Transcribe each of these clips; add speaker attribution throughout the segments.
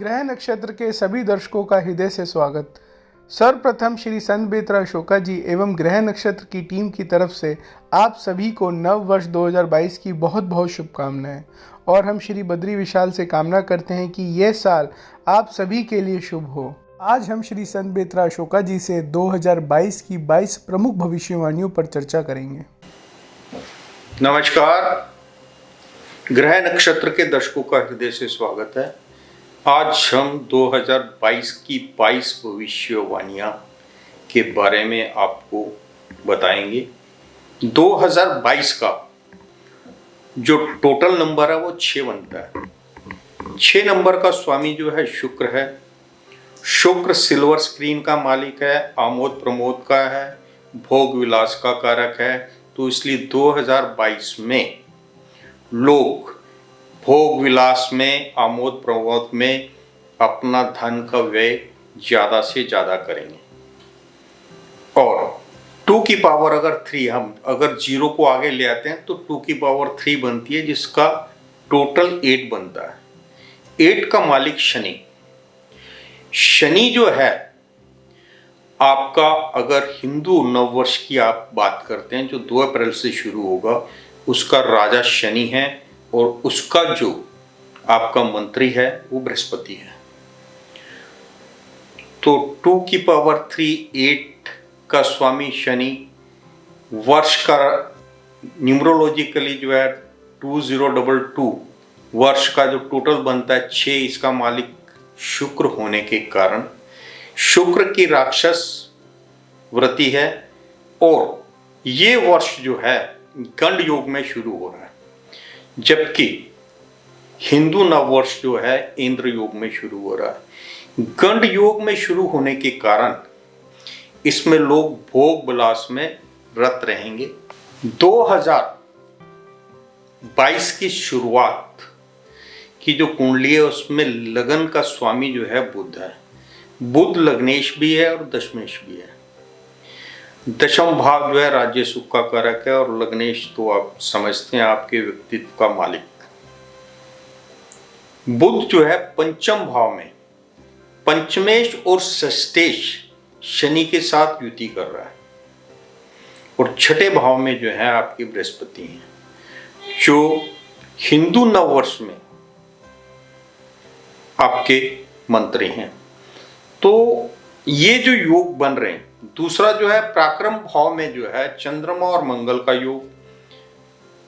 Speaker 1: ग्रह नक्षत्र के सभी दर्शकों का हृदय से स्वागत। सर्वप्रथम श्री संत बेतरा अशोका जी एवं ग्रह नक्षत्र की टीम की तरफ से आप सभी को नव वर्ष 2022 की बहुत बहुत शुभकामनाएं और हम श्री बद्री विशाल से कामना करते हैं कि यह साल आप सभी के लिए शुभ हो। आज हम श्री संत बेतरा अशोका जी से 2022 की 22 प्रमुख भविष्यवाणियों पर चर्चा करेंगे।
Speaker 2: नमस्कार, ग्रह नक्षत्र के दर्शकों का हृदय से स्वागत है। आज हम 2022 की 22 भविष्यवाणियां के बारे में आपको बताएंगे। 2022 का जो टोटल नंबर है वो 6 बनता है। 6 नंबर का स्वामी जो है शुक्र है। शुक्र सिल्वर स्क्रीन का मालिक है, आमोद प्रमोद का है, भोग विलास का कारक है। तो इसलिए 2022 में लोग भोग विलास में, आमोद प्रमोद में अपना धन का व्यय ज़्यादा से ज़्यादा करेंगे। और 2 की पावर अगर 3, हम अगर 0 को आगे ले आते हैं तो 2 की पावर 3 बनती है, जिसका टोटल 8 बनता है। 8 का मालिक शनि। शनि जो है आपका, अगर हिंदू नववर्ष की आप बात करते हैं जो 2 अप्रैल से शुरू होगा, उसका राजा शनि है और उसका जो आपका मंत्री है वो बृहस्पति है। तो 2 की पावर 3, 8 का स्वामी शनि, वर्ष का न्यूमरोलॉजिकली जो है 2022 वर्ष का जो टोटल बनता है 6, इसका मालिक शुक्र होने के कारण शुक्र की राक्षस वृत्ति है और ये वर्ष जो है गंड योग में शुरू हो रहा है, जबकि हिंदू नववर्ष जो है इंद्र योग में शुरू हो रहा है। गंड योग में शुरू होने के कारण इसमें लोग भोग विलास में रत रहेंगे। 2022 की शुरुआत की जो कुंडली है उसमें लगन का स्वामी जो है बुध है। बुध लग्नेश भी है और दशमेश भी है। दशम भाव जो है राज्य सुख का कारक है और लग्नेश तो आप समझते हैं आपके व्यक्तित्व का मालिक। बुध जो है पंचम भाव में पंचमेश और षष्ठेश शनि के साथ युति कर रहा है और छठे भाव में जो है आपकी बृहस्पति है, जो हिंदू नववर्ष में आपके मंत्री हैं। तो ये जो योग बन रहे हैं, दूसरा जो है पराक्रम भाव में जो है चंद्रमा और मंगल का योग,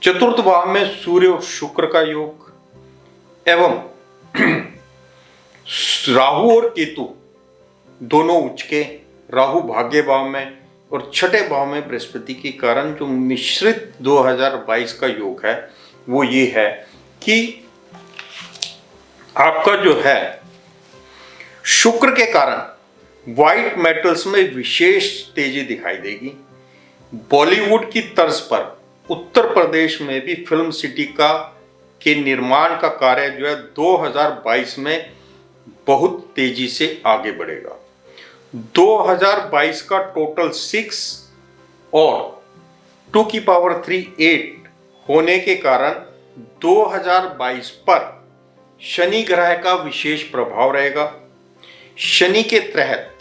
Speaker 2: चतुर्थ भाव में सूर्य और शुक्र का योग एवं राहु और केतु दोनों उच्च के, राहु भाग्य भाव में और छठे भाव में बृहस्पति के कारण जो मिश्रित 2022 का योग है वो ये है कि आपका जो है शुक्र के कारण व्हाइट मेटल्स में विशेष तेजी दिखाई देगी। बॉलीवुड की तर्ज पर उत्तर प्रदेश में भी फिल्म सिटी के निर्माण का कार्य जो है 2022 में बहुत तेजी से आगे बढ़ेगा। 2022 का टोटल 6 और 2 की पावर 3, 8 होने के कारण 2022 पर शनि ग्रह का विशेष प्रभाव रहेगा। शनि के तहत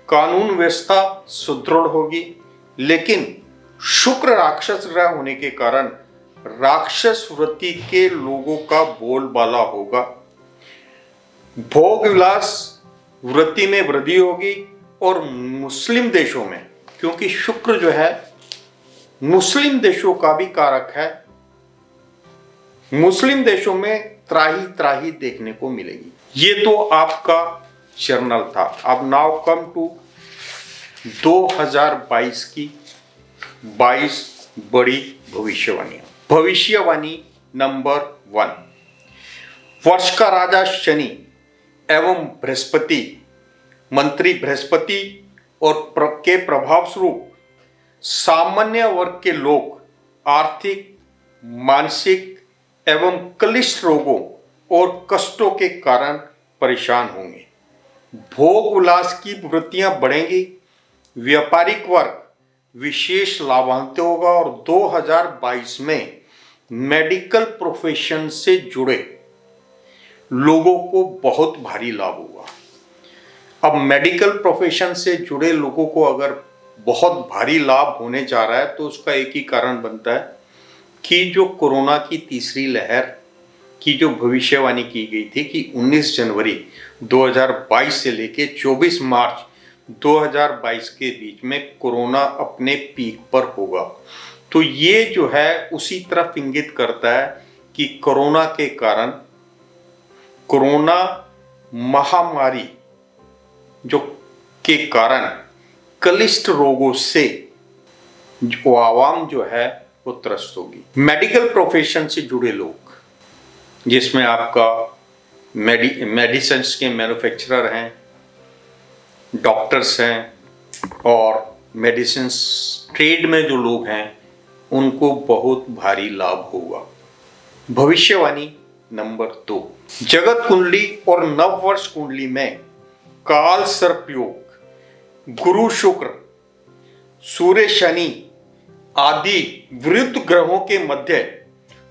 Speaker 2: कानून व्यवस्था सुदृढ़ होगी, लेकिन शुक्र राक्षस ग्रह होने के कारण राक्षस वृत्ति के लोगों का बोलबाला होगा। भोग विलास वृत्ति में वृद्धि होगी और मुस्लिम देशों में, क्योंकि शुक्र जो है मुस्लिम देशों का भी कारक है, मुस्लिम देशों में त्राही त्राही देखने को मिलेगी। ये तो आपका जर्नल था। अब नाउ कम टू 2022 की 22 बड़ी भविष्यवाणियां। भविष्यवाणी नंबर 1, वर्ष का राजा शनि एवं बृहस्पति, मंत्री बृहस्पति और के प्रभाव स्वरूप सामान्य वर्ग के लोग आर्थिक, मानसिक एवं क्लिष्ट रोगों और कष्टों के कारण परेशान होंगे। भोग विलास की वृत्तियां बढ़ेंगी। व्यापारिक वर्ग विशेष लाभान्वित होगा और 2022 में मेडिकल प्रोफेशन से जुड़े लोगों को बहुत भारी लाभ होगा। अब मेडिकल प्रोफेशन से जुड़े लोगों को अगर बहुत भारी लाभ होने जा रहा है तो उसका एक ही कारण बनता है कि जो कोरोना की तीसरी लहर की जो भविष्यवाणी की गई थी कि 19 जनवरी 2022 से लेके 24 मार्च 2022 के बीच में कोरोना अपने पीक पर होगा, तो ये जो है उसी तरफ इंगित करता है कि कोरोना के कारण, कोरोना महामारी जो के कारण कलिष्ठ रोगों से जो आवाम जो है वो त्रस्त होगी। मेडिकल प्रोफेशन से जुड़े लोग, जिसमें आपका मेडिसिन्स के मैन्युफैक्चरर हैं, डॉक्टर्स हैं और मेडिसिन्स ट्रेड में जो लोग हैं, उनको बहुत भारी लाभ होगा। भविष्यवाणी नंबर 2, जगत कुंडली और नववर्ष कुंडली में काल सर्प योग, गुरु शुक्र, सूर्य शनि आदि विरुद्ध ग्रहों के मध्य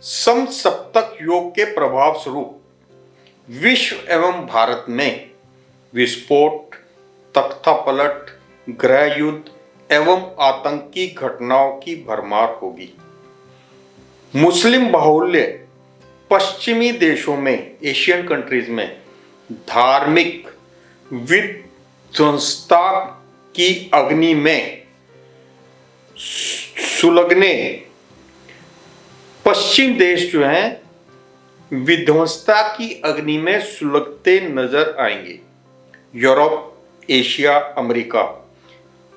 Speaker 2: समसप्तक योग के प्रभाव स्वरूप विश्व एवं भारत में विस्फोट, तख्तापलट, गृह युद्ध एवं आतंकी घटनाओं की भरमार होगी। मुस्लिम बाहुल्य पश्चिमी देशों में, एशियन कंट्रीज में धार्मिक विध्वंसता की अग्नि में सुलगने, पश्चिम देश जो हैं विध्वंसता की अग्नि में सुलगते नजर आएंगे। यूरोप, एशिया, अमेरिका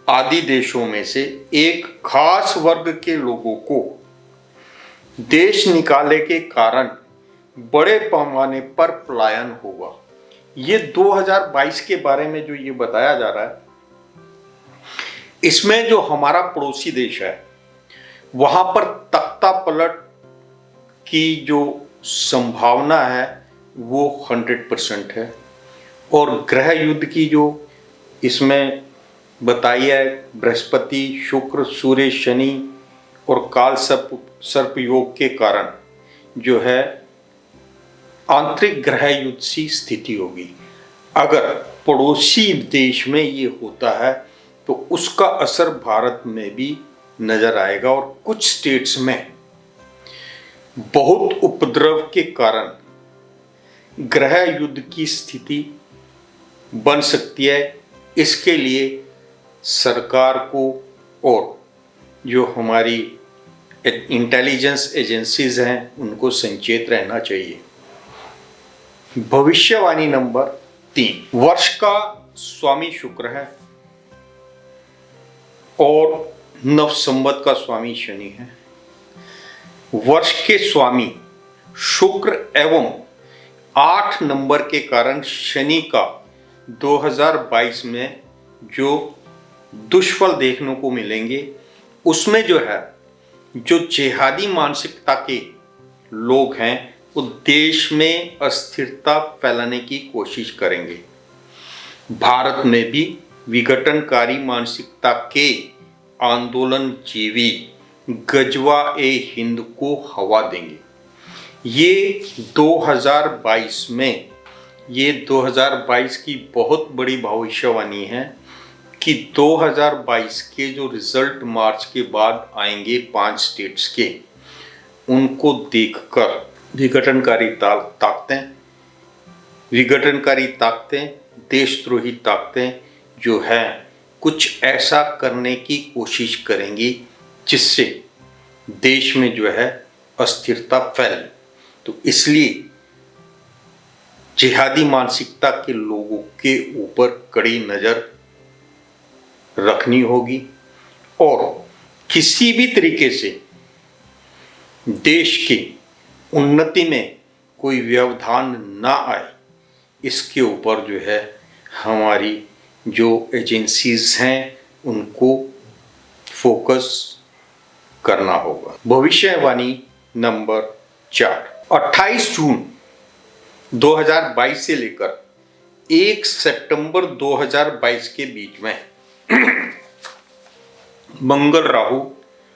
Speaker 2: आदि देशों में से एक खास वर्ग के लोगों को देश निकाले के कारण बड़े पैमाने पर पलायन होगा। ये 2022 के बारे में जो ये बताया जा रहा है, इसमें जो हमारा पड़ोसी देश है वहां पर तख्ता पलट की जो संभावना है वो 100% है, और ग्रह युद्ध की जो इसमें बताई है, बृहस्पति, शुक्र, सूर्य, शनि और काल सर्प योग के कारण जो है आंतरिक ग्रह युद्ध सी स्थिति होगी। अगर पड़ोसी देश में ये होता है तो उसका असर भारत में भी नजर आएगा, और कुछ स्टेट्स में बहुत उपद्रव के कारण ग्रह युद्ध की स्थिति बन सकती है। इसके लिए सरकार को और जो हमारी इंटेलिजेंस एजेंसीज हैं उनको सचेत रहना चाहिए। भविष्यवाणी नंबर 3, वर्ष का स्वामी शुक्र है और नव संवत का स्वामी शनि है। वर्ष के स्वामी शुक्र एवं 8 नंबर के कारण शनि का 2022 में जो दुष्फल देखने को मिलेंगे, उसमें जो है जो जिहादी मानसिकता के लोग हैं वो देश में अस्थिरता फैलाने की कोशिश करेंगे। भारत में भी विघटनकारी मानसिकता के आंदोलन जीवी गजवा ए हिंद को हवा देंगे। ये 2022 की बहुत बड़ी भविष्यवाणी है कि 2022 के जो रिजल्ट मार्च के बाद आएंगे 5 स्टेट्स के, उनको देखकर विघटनकारी ताकतें, देशद्रोही ताकतें जो है कुछ ऐसा करने की कोशिश करेंगी जिससे देश में जो है अस्थिरता फैले। तो इसलिए जिहादी मानसिकता के लोगों के ऊपर कड़ी नजर रखनी होगी, और किसी भी तरीके से देश की उन्नति में कोई व्यवधान ना आए, इसके ऊपर जो है हमारी जो एजेंसीज हैं उनको फोकस करना होगा। भविष्यवाणी नंबर 4, 28 जून 2022 से लेकर 1 सितंबर 2022 के बीच में मंगल, राहु,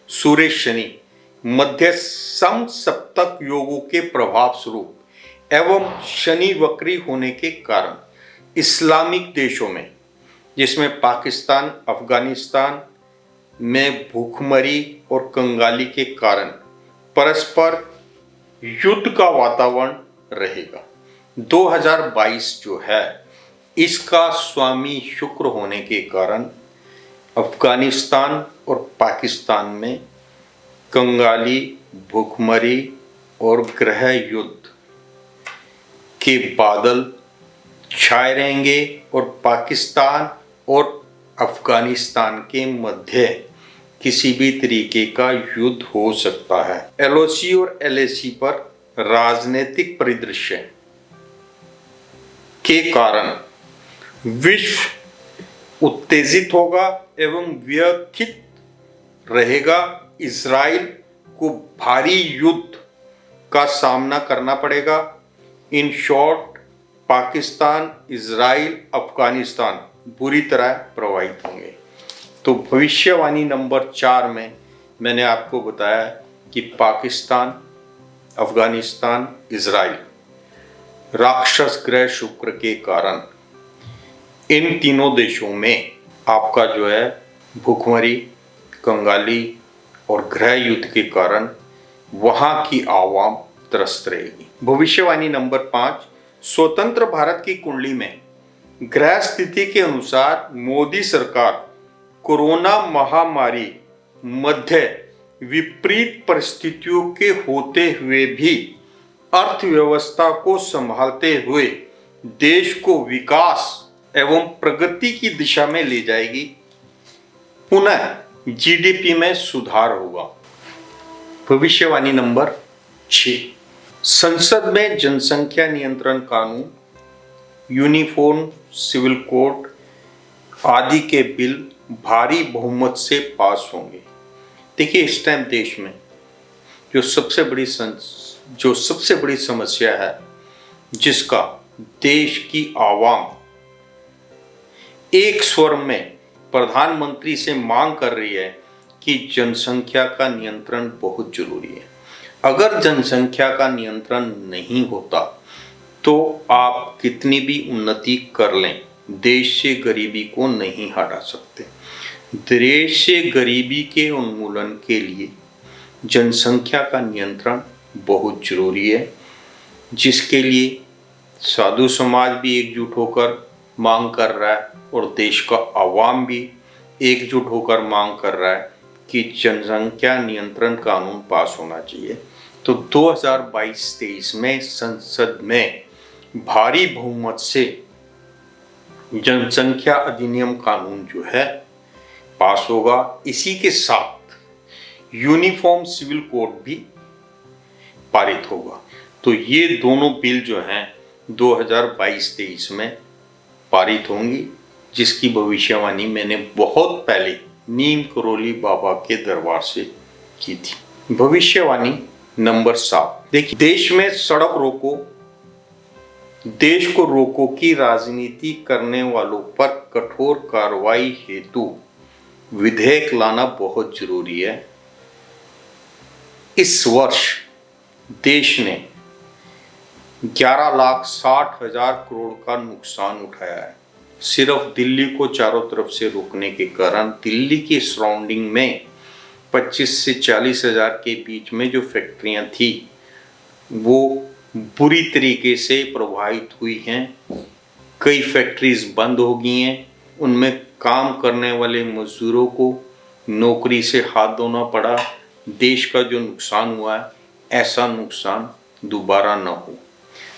Speaker 2: सूर्य, शनि मध्य समसप्तक योगों के प्रभाव स्वरूप एवं शनि वक्री होने के कारण इस्लामिक देशों में, जिसमें पाकिस्तान, अफगानिस्तान में भूखमरी और कंगाली के कारण परस्पर युद्ध का वातावरण रहेगा। 2022 जो है इसका स्वामी शुक्र होने के कारण अफगानिस्तान और पाकिस्तान में कंगाली, भूखमरी और गृह युद्ध के बादल छाए रहेंगे और पाकिस्तान और अफगानिस्तान के मध्य किसी भी तरीके का युद्ध हो सकता है। एलओसी और एलएसी पर राजनीतिक परिदृश्य के कारण विश्व उत्तेजित होगा एवं व्यथित रहेगा। इजराइल को भारी युद्ध का सामना करना पड़ेगा। In short, Pakistan, Israel, Afghanistan बुरी तरह प्रभावित होंगे। तो भविष्यवाणी नंबर 4 में मैंने आपको बताया कि पाकिस्तान, अफगानिस्तान, इजराइल राक्षस ग्रह शुक्र के कारण इन तीनों देशों में आपका जो है भूखमरी, कंगाली और गृह युद्ध के कारण वहां की आवाम त्रस्त रहेगी। भविष्यवाणी नंबर 5, स्वतंत्र भारत की कुंडली में ग्रह स्थिति के अनुसार मोदी सरकार कोरोना महामारी मध्य विपरीत परिस्थितियों के होते हुए भी अर्थव्यवस्था को संभालते हुए देश को विकास एवं प्रगति की दिशा में ले जाएगी। पुनः जीडीपी में सुधार होगा। भविष्यवाणी नंबर 6, संसद में जनसंख्या नियंत्रण कानून, यूनिफॉर्म सिविल कोड आदि के बिल भारी बहुमत से पास होंगे। देखिए, इस टाइम देश में जो सबसे बड़ी समस्या है, जिसका देश की आवाम एक स्वर में प्रधानमंत्री से मांग कर रही है कि जनसंख्या का नियंत्रण बहुत जरूरी है। अगर जनसंख्या का नियंत्रण नहीं होता तो आप कितनी भी उन्नति कर लें, देश से गरीबी को नहीं हटा सकते। देश से गरीबी के उन्मूलन के लिए जनसंख्या का नियंत्रण बहुत जरूरी है, जिसके लिए साधु समाज भी एकजुट होकर मांग कर रहा है और देश का आवाम भी एकजुट होकर मांग कर रहा है कि जनसंख्या नियंत्रण कानून पास होना चाहिए। तो 2022-23 में संसद में भारी बहुमत से जनसंख्या अधिनियम कानून जो है पास होगा। इसी के साथ यूनिफॉर्म सिविल कोड भी पारित होगा। तो ये दोनों बिल जो हैं 2022-23 में पारित होंगी, जिसकी भविष्यवाणी मैंने बहुत पहले नीम करोली बाबा के दरबार से की थी। भविष्यवाणी नंबर 7, देखिए, देश में सड़क रोको, देश को रोको की राजनीति करने वालों पर कठोर कार्रवाई हेतु विधेयक लाना बहुत जरूरी है। इस वर्ष देश ने 11,60,000 करोड़ का नुकसान उठाया है। सिर्फ दिल्ली को चारों तरफ से रोकने के कारण दिल्ली के सराउंडिंग में 25 से 40,000 के बीच में जो फैक्ट्रियां थी वो बुरी तरीके से प्रभावित हुई हैं। कई फैक्ट्रीज बंद हो गई हैं, उनमें काम करने वाले मजदूरों को नौकरी से हाथ धोना पड़ा। देश का जो नुकसान हुआ है, ऐसा नुकसान दोबारा न हो।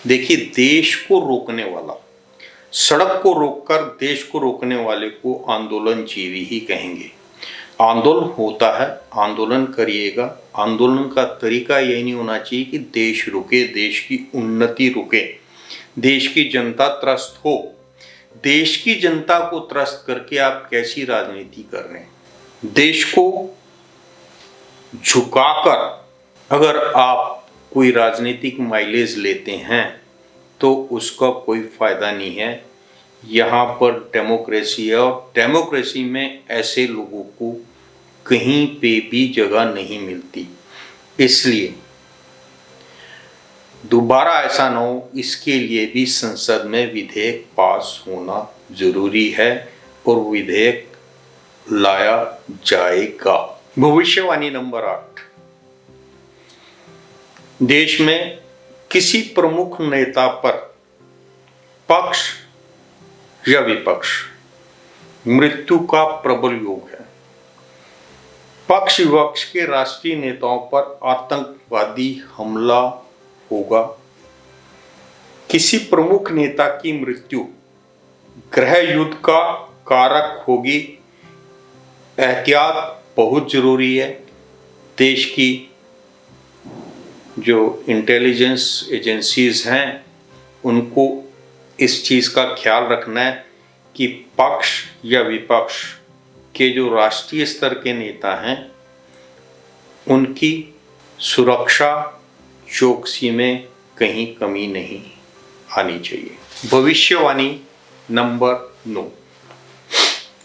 Speaker 2: देखिए, देश को रोकने वाला, सड़क को रोककर देश को रोकने वाले को आंदोलनजीवी ही कहेंगे। आंदोलन होता है, आंदोलन करिएगा। आंदोलन का तरीका यही नहीं होना चाहिए कि देश रुके, देश की उन्नति रुके, देश की जनता त्रस्त हो। देश की जनता को त्रस्त करके आप कैसी राजनीति कर रहे हैं? देश को झुकाकर अगर आप कोई राजनीतिक माइलेज लेते हैं तो उसका कोई फायदा नहीं है। यहाँ पर डेमोक्रेसी है और डेमोक्रेसी में ऐसे लोगों को कहीं पे भी जगह नहीं मिलती। इसलिए दोबारा ऐसा न हो, इसके लिए भी संसद में विधेयक पास होना जरूरी है और विधेयक लाया जाएगा। भविष्यवाणी नंबर 8। देश में किसी प्रमुख नेता पर पक्ष या विपक्ष मृत्यु का प्रबल योग है। पक्ष विपक्ष के राष्ट्रीय नेताओं पर आतंकवादी हमला होगा। किसी प्रमुख नेता की मृत्यु गृह युद्ध का कारक होगी। एहतियात बहुत जरूरी है। देश की जो इंटेलिजेंस एजेंसीज हैं उनको इस चीज़ का ख्याल रखना है कि पक्ष या विपक्ष के जो राष्ट्रीय स्तर के नेता हैं उनकी सुरक्षा चौकसी में कहीं कमी नहीं आनी चाहिए। भविष्यवाणी नंबर 9।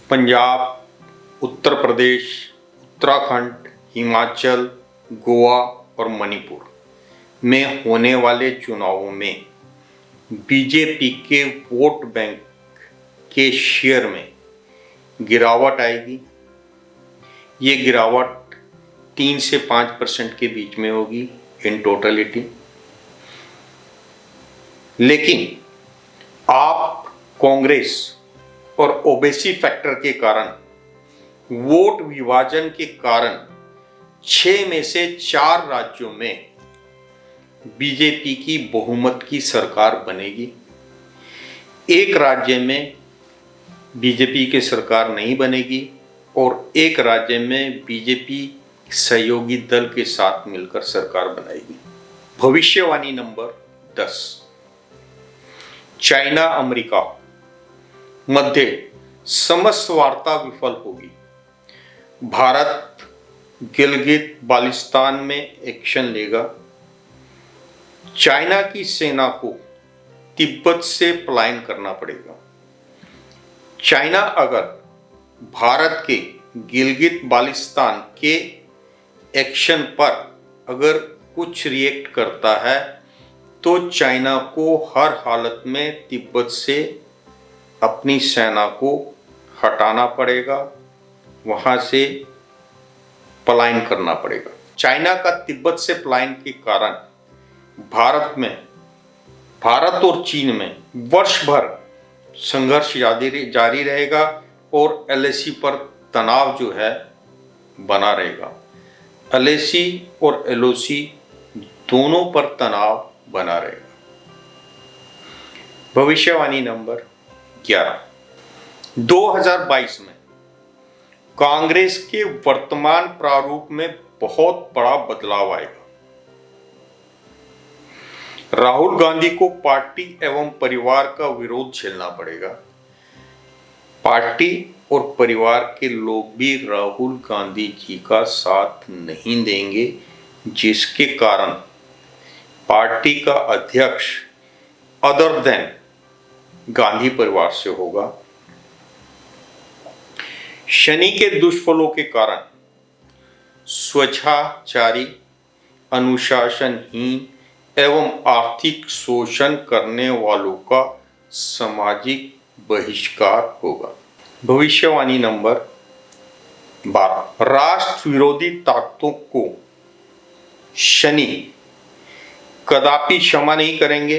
Speaker 2: पंजाब, उत्तर प्रदेश, उत्तराखंड, हिमाचल, गोवा और मणिपुर में होने वाले चुनावों में बीजेपी के वोट बैंक के शेयर में गिरावट आएगी। ये गिरावट 3 से 5% के बीच में होगी इन टोटलिटी। लेकिन आप कांग्रेस और ओबीसी फैक्टर के कारण, वोट विभाजन के कारण 6 में से 4 राज्यों में बीजेपी की बहुमत की सरकार बनेगी। एक राज्य में बीजेपी की सरकार नहीं बनेगी और एक राज्य में बीजेपी सहयोगी दल के साथ मिलकर सरकार बनाएगी। भविष्यवाणी नंबर 10। चाइना अमेरिका मध्य समस्त वार्ता विफल होगी। भारत गिलगित बाल्टिस्तान में एक्शन लेगा। चाइना की सेना को तिब्बत से पलायन करना पड़ेगा। चाइना अगर भारत के गिलगित बाल्टिस्तान के एक्शन पर अगर कुछ रिएक्ट करता है तो चाइना को हर हालत में तिब्बत से अपनी सेना को हटाना पड़ेगा, वहां से पलायन करना पड़ेगा। चाइना का तिब्बत से पलायन के कारण भारत और चीन में वर्ष भर संघर्ष जारी रहेगा और एलएसी पर तनाव जो है बना रहेगा। एलएसी और एलओसी दोनों पर तनाव बना रहेगा। भविष्यवाणी नंबर 11। 2022 में कांग्रेस के वर्तमान प्रारूप में बहुत बड़ा बदलाव आएगा। राहुल गांधी को पार्टी एवं परिवार का विरोध झेलना पड़ेगा। पार्टी और परिवार के लोग भी राहुल गांधी जी का साथ नहीं देंगे, जिसके कारण पार्टी का अध्यक्ष अदर देन गांधी परिवार से होगा। शनि के दुष्फलों के कारण स्वच्छाचारी, अनुशासनहीन एवं आर्थिक शोषण करने वालों का सामाजिक बहिष्कार होगा। भविष्यवाणी नंबर 12। राष्ट्र विरोधी ताकतों को शनि कदापि क्षमा नहीं करेंगे।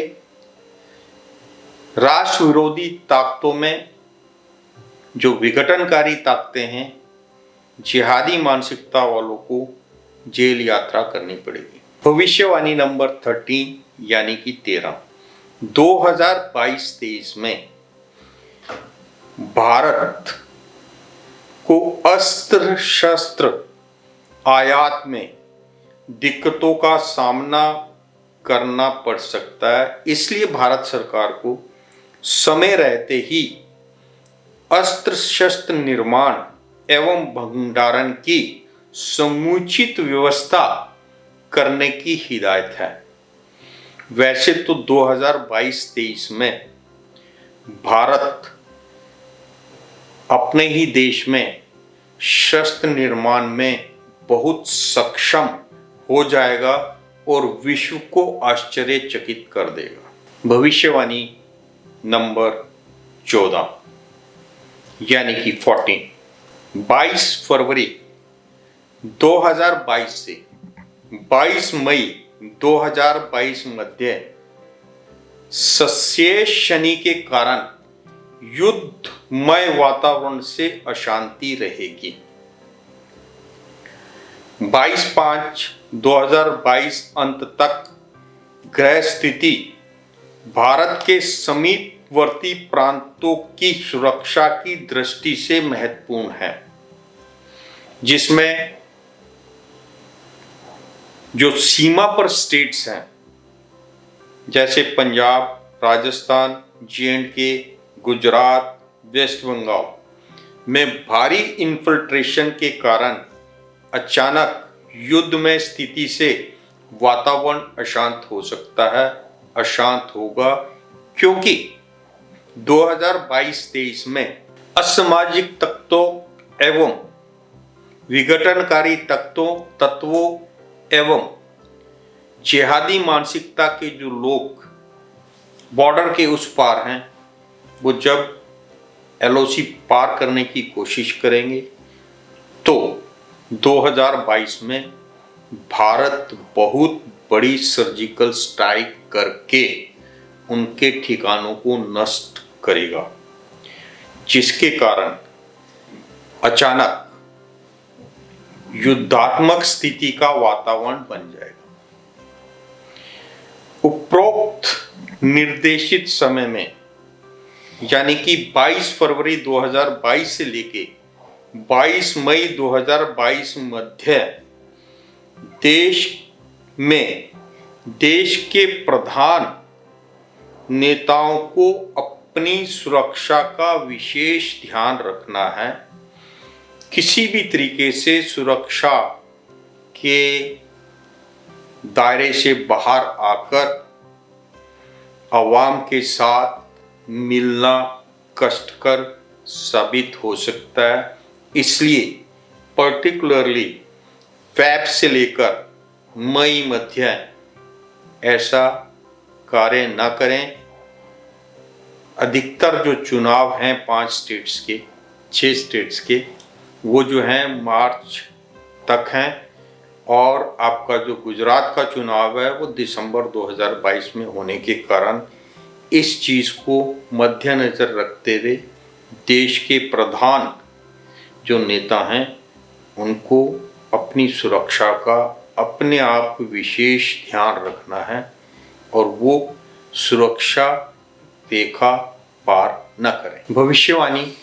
Speaker 2: राष्ट्र विरोधी ताकतों में जो विघटनकारी ताकतें हैं, जिहादी मानसिकता वालों को जेल यात्रा करनी पड़ेगी। भविष्यवाणी नंबर 13 यानी कि 13। 2022-23 में भारत को अस्त्र शस्त्र आयात में दिक्कतों का सामना करना पड़ सकता है। इसलिए भारत सरकार को समय रहते ही अस्त्र शस्त्र निर्माण एवं भंडारण की समुचित व्यवस्था करने की हिदायत है। वैसे तो 2022-23 में भारत अपने ही देश में शस्त्र निर्माण में बहुत सक्षम हो जाएगा और विश्व को आश्चर्यचकित कर देगा। भविष्यवाणी नंबर 14 यानी कि 14, 22 फरवरी 2022 से 22 मई 2022 मध्य सस्येश शनि के कारण युद्धमय वातावरण से अशांति रहेगी। 22/5/2022 अंत तक ग्रह स्थिति भारत के समीपवर्ती प्रांतों की सुरक्षा की दृष्टि से महत्वपूर्ण है, जिसमें जो सीमा पर स्टेट्स हैं जैसे पंजाब, राजस्थान, J&K, गुजरात, वेस्ट बंगाल में भारी इन्फिल्ट्रेशन के कारण अचानक युद्ध में स्थिति से वातावरण अशांत हो सकता है, अशांत होगा, क्योंकि 2022-23 में असामाजिक तत्वों एवं विघटनकारी तत्वों एवं जिहादी मानसिकता के जो लोग बॉर्डर के उस पार हैं, वो जब LOC पार करने की कोशिश करेंगे तो 2022 में भारत बहुत बड़ी सर्जिकल स्ट्राइक करके उनके ठिकानों को नष्ट करेगा, जिसके कारण अचानक युद्धात्मक स्थिति का वातावरण बन जाएगा। उपरोक्त निर्देशित समय में यानी कि 22 फरवरी 2022 से लेके 22 मई 2022 मध्य देश में देश के प्रधान नेताओं को अपनी सुरक्षा का विशेष ध्यान रखना है। किसी भी तरीके से सुरक्षा के दायरे से बाहर आकर आवाम के साथ मिलना कष्टकर साबित हो सकता है, इसलिए पर्टिकुलरली फेब से लेकर मई मध्य ऐसा कार्य न करें। अधिकतर जो चुनाव हैं 5 स्टेट्स के, 6 स्टेट्स के, वो जो हैं मार्च तक हैं, और आपका जो गुजरात का चुनाव है वो दिसंबर 2022 में होने के कारण इस चीज़ को मद्देनजर रखते हुए देश के प्रधान जो नेता हैं उनको अपनी सुरक्षा का अपने आप विशेष ध्यान रखना है और वो सुरक्षा रेखा पार न करें। भविष्यवाणी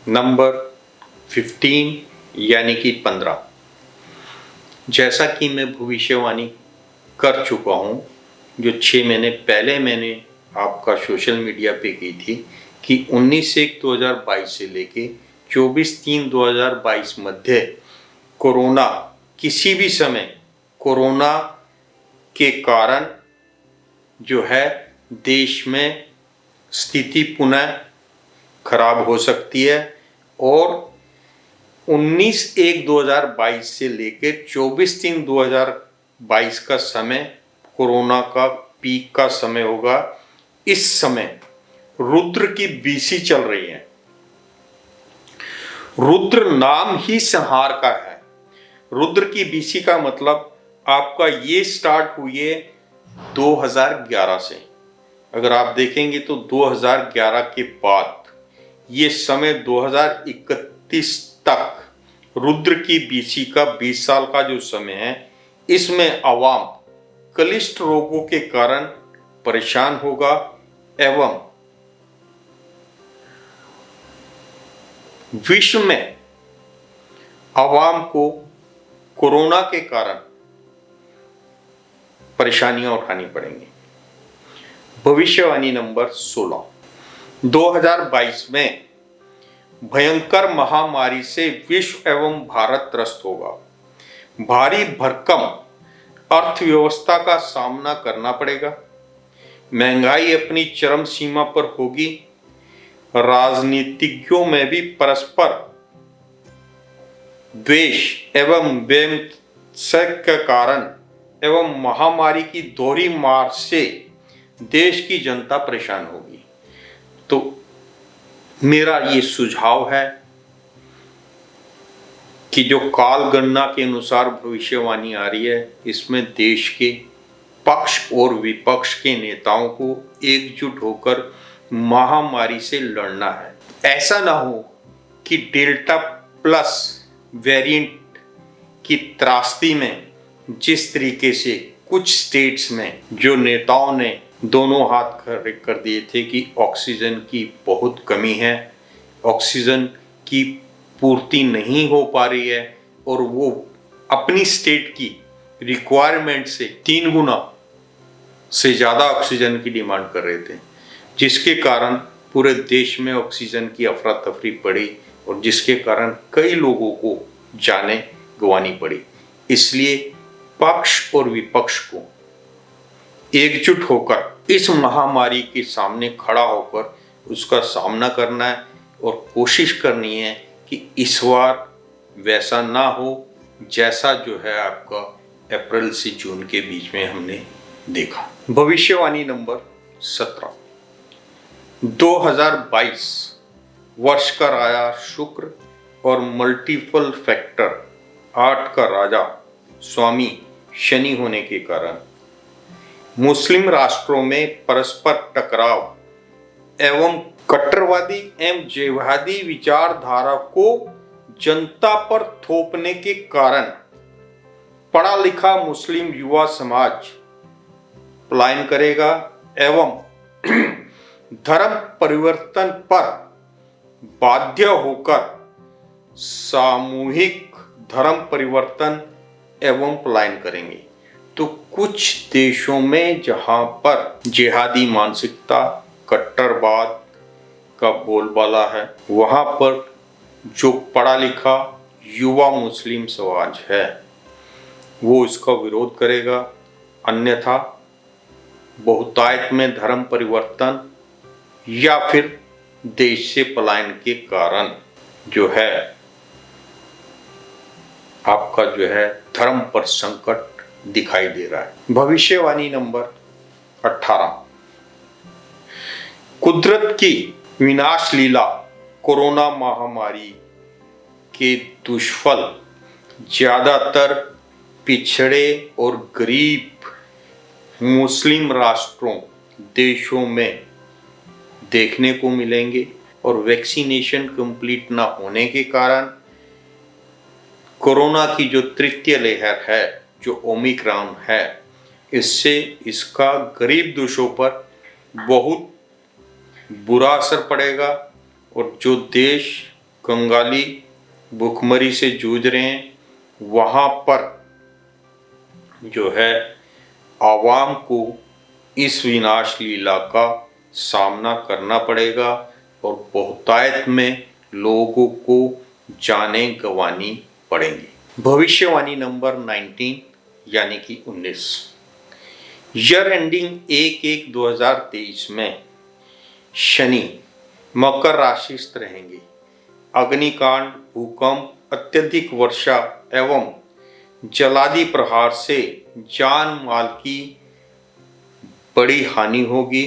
Speaker 2: नंबर 15 यानी कि 15, जैसा कि मैं भविष्यवाणी कर चुका हूँ, जो 6 महीने पहले मैंने आपका सोशल मीडिया पे की थी कि 19/1/2022 से लेके 24/3/2022 मध्य कोरोना किसी भी समय कोरोना के कारण जो है देश में स्थिति पुनः खराब हो सकती है, और 19/1/2022 से लेकर 24/3/2022 का समय कोरोना का पीक का समय होगा। इस समय रुद्र की बीसी चल रही है। रुद्र नाम ही संहार का है। रुद्र की बीसी का मतलब आपका ये स्टार्ट हुई है 2011 से। अगर आप देखेंगे तो 2011 के बाद ये समय 2031 तक रुद्र की बीसी का 20 साल का जो समय है, इसमें आवाम कलिष्ठ रोगों के कारण परेशान होगा एवं विश्व में आवाम को कोरोना के कारण परेशानियां उठानी पड़ेंगी। भविष्यवाणी नंबर 16, 2022 में भयंकर महामारी से विश्व एवं भारत त्रस्त होगा। भारी भरकम अर्थव्यवस्था का सामना करना पड़ेगा। महंगाई अपनी चरम सीमा पर होगी। राजनीतिज्ञों में भी परस्पर द्वेष एवं बेमतसक के कारण एवं महामारी की दोहरी मार से देश की जनता परेशान होगी। तो मेरा ये सुझाव है कि जो काल गणना के अनुसार भविष्यवाणी आ रही है, इसमें देश के पक्ष और विपक्ष के नेताओं को एकजुट होकर महामारी से लड़ना है। ऐसा ना हो कि डेल्टा प्लस वेरिएंट की त्रासदी में जिस तरीके से कुछ स्टेट्स में जो नेताओं ने दोनों हाथ खड़े कर दिए थे कि ऑक्सीजन की बहुत कमी है, ऑक्सीजन की पूर्ति नहीं हो पा रही है, और वो अपनी स्टेट की रिक्वायरमेंट से 3 गुना से ज़्यादा ऑक्सीजन की डिमांड कर रहे थे, जिसके कारण पूरे देश में ऑक्सीजन की अफरा तफरी पड़ी और जिसके कारण कई लोगों को जानें गंवानी पड़ी। इसलिए पक्ष और विपक्ष को एकजुट होकर इस महामारी के सामने खड़ा होकर उसका सामना करना है और कोशिश करनी है कि इस बार वैसा ना हो जैसा जो है आपका अप्रैल से जून के बीच में हमने देखा। भविष्यवाणी नंबर 17। 2022 वर्ष का राजा शुक्र और मल्टीपल फैक्टर 8 का राजा स्वामी शनि होने के कारण मुस्लिम राष्ट्रों में परस्पर टकराव एवं कट्टरवादी एवं जिहादी विचारधारा को जनता पर थोपने के कारण पढ़ा लिखा मुस्लिम युवा समाज पलायन करेगा एवं धर्म परिवर्तन पर बाध्य होकर सामूहिक धर्म परिवर्तन एवं पलायन करेंगे। तो कुछ देशों में जहां पर जिहादी मानसिकता, कट्टरवाद का बोलबाला है, वहां पर जो पढ़ा लिखा युवा मुस्लिम समाज है वो इसका विरोध करेगा। अन्यथा बहुतायत में धर्म परिवर्तन या फिर देश से पलायन के कारण जो है आपका जो है धर्म पर संकट दिखाई दे रहा है। भविष्यवाणी नंबर 18। कुदरत की विनाश लीला कोरोना महामारी के दुष्फल ज्यादातर पिछड़े और गरीब मुस्लिम राष्ट्रों देशों में देखने को मिलेंगे और वैक्सीनेशन कंप्लीट ना होने के कारण कोरोना की जो तृतीय लहर है जो ओमिक्रॉन है, इससे इसका गरीब देशों पर बहुत बुरा असर पड़ेगा और जो देश कंगाली भुखमरी से जूझ रहे हैं वहाँ पर जो है आवाम को इस विनाश लीला का सामना करना पड़ेगा और बहुतायत में लोगों को जानें गंवानी पड़ेंगी। भविष्यवाणी नंबर 19 यानी कि 19। ईयर एंडिंग 1/1/2023 में शनि मकर राशि स्थित रहेंगे। अग्निकांड, भूकंप, अत्यधिक वर्षा एवं जलादि प्रहार से जान माल की बड़ी हानि होगी।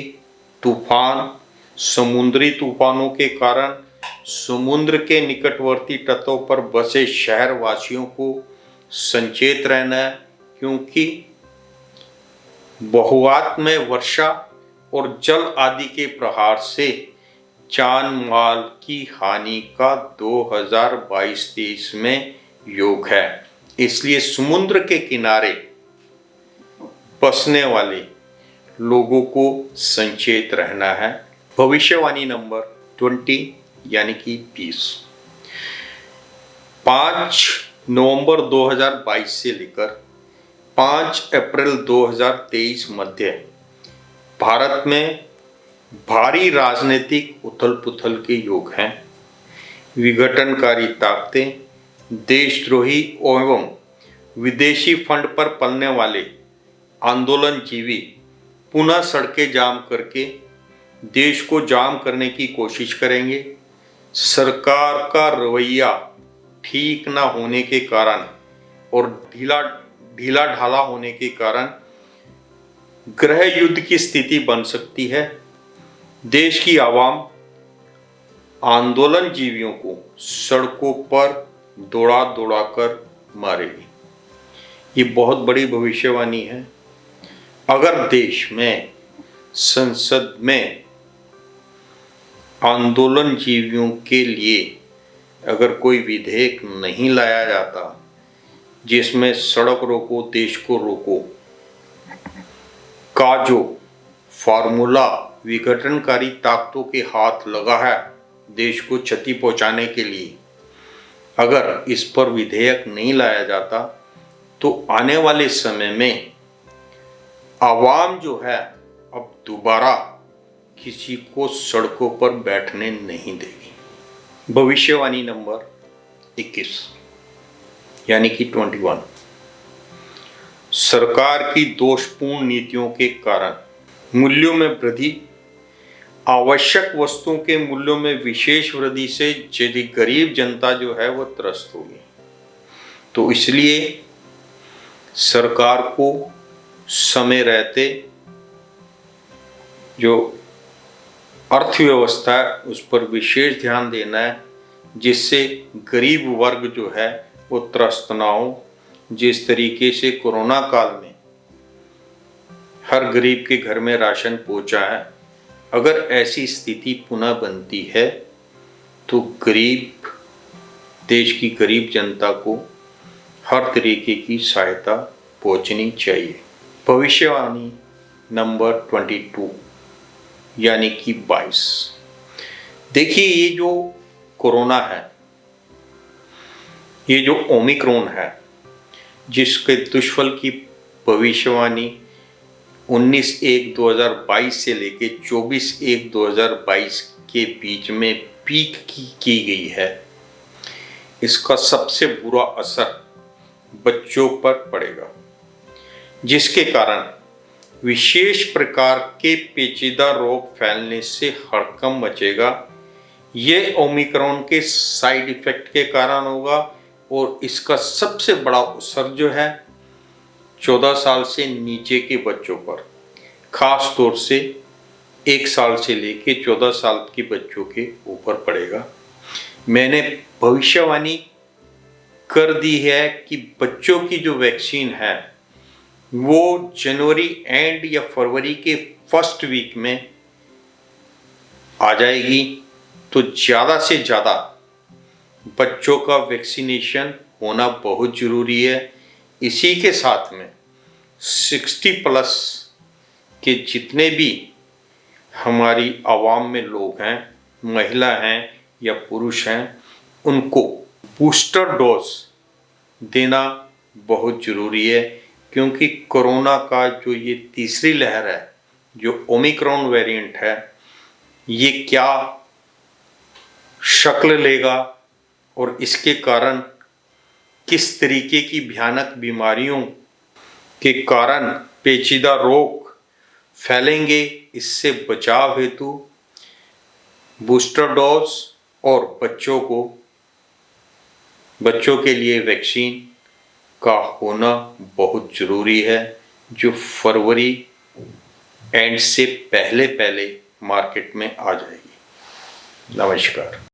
Speaker 2: तूफान, समुद्री तूफानों के कारण समुद्र के निकटवर्ती तटों पर बसे शहर वासियों को सचेत रहना है, क्योंकि बहुआत में वर्षा और जल आदि के प्रहार से जान माल की हानि का 2022-23 में योग है। इसलिए समुद्र के किनारे बसने वाले लोगों को सचेत रहना है। भविष्यवाणी नंबर 20 यानी कि 20। 5 नवंबर 2022 से लेकर 5 अप्रैल 2023 मध्य भारत में भारी राजनीतिक उथल पुथल के योग हैं। विघटनकारी ताकतें, देशद्रोही एवं विदेशी फंड पर पलने वाले आंदोलनजीवी पुनः सड़कें जाम करके देश को जाम करने की कोशिश करेंगे। सरकार का रवैया ठीक ना होने के कारण और ढीला ढाला होने के कारण गृह युद्ध की स्थिति बन सकती है। देश की आवाम आंदोलन जीवियों को सड़कों पर दौड़ा दौड़ा कर मारेगी। ये बहुत बड़ी भविष्यवाणी है। अगर देश में संसद में आंदोलन जीवियों के लिए अगर कोई विधेयक नहीं लाया जाता जिसमें सड़क रोको देश को रोको का जो फार्मूला विघटनकारी ताकतों के हाथ लगा है देश को क्षति पहुंचाने के लिए, अगर इस पर विधेयक नहीं लाया जाता तो आने वाले समय में आवाम जो है अब दोबारा किसी को सड़कों पर बैठने नहीं देगी। भविष्यवाणी नंबर 21 यानी कि 21, सरकार की दोषपूर्ण नीतियों के कारण मूल्यों में वृद्धि, आवश्यक वस्तुओं के मूल्यों में विशेष वृद्धि से यदि गरीब जनता जो है वो त्रस्त होगी। तो इसलिए सरकार को समय रहते जो अर्थव्यवस्था है उस पर विशेष ध्यान देना है, जिससे गरीब वर्ग जो है वो त्रस्त ना हो। जिस तरीके से कोरोना काल में हर गरीब के घर में राशन पहुंचा है, अगर ऐसी स्थिति पुनः बनती है तो गरीब देश की गरीब जनता को हर तरीके की सहायता पहुंचनी चाहिए। भविष्यवाणी नंबर 22 यानी कि 22। देखिए, ये जो कोरोना है, ये जो ओमिक्रॉन है, जिसके दुष्फल की भविष्यवाणी 19/1/2022 से लेके 24/1/2022 के बीच में पीक की गई है, इसका सबसे बुरा असर बच्चों पर पड़ेगा, जिसके कारण विशेष प्रकार के पेचीदा रोग फैलने से हड़कंप मचेगा। ये ओमिक्रॉन के साइड इफेक्ट के कारण होगा और इसका सबसे बड़ा असर जो है 14 साल से नीचे के बच्चों पर, खास तौर से 1 साल से लेके 14 साल के बच्चों के ऊपर पड़ेगा। मैंने भविष्यवाणी कर दी है कि बच्चों की जो वैक्सीन है वो जनवरी एंड या फरवरी के फर्स्ट वीक में आ जाएगी। तो ज़्यादा से ज़्यादा बच्चों का वैक्सीनेशन होना बहुत ज़रूरी है। इसी के साथ में 60+ के जितने भी हमारी आवाम में लोग हैं, महिला हैं या पुरुष हैं, उनको बूस्टर डोज देना बहुत ज़रूरी है, क्योंकि कोरोना का जो ये तीसरी लहर है, जो ओमिक्रॉन वेरिएंट है, ये क्या शक्ल लेगा और इसके कारण किस तरीके की भयानक बीमारियों के कारण पेचीदा रोग फैलेंगे, इससे बचाव हेतु बूस्टर डोज और बच्चों के लिए वैक्सीन का होना बहुत ज़रूरी है, जो फरवरी एंड से पहले मार्केट में आ जाएगी। नमस्कार।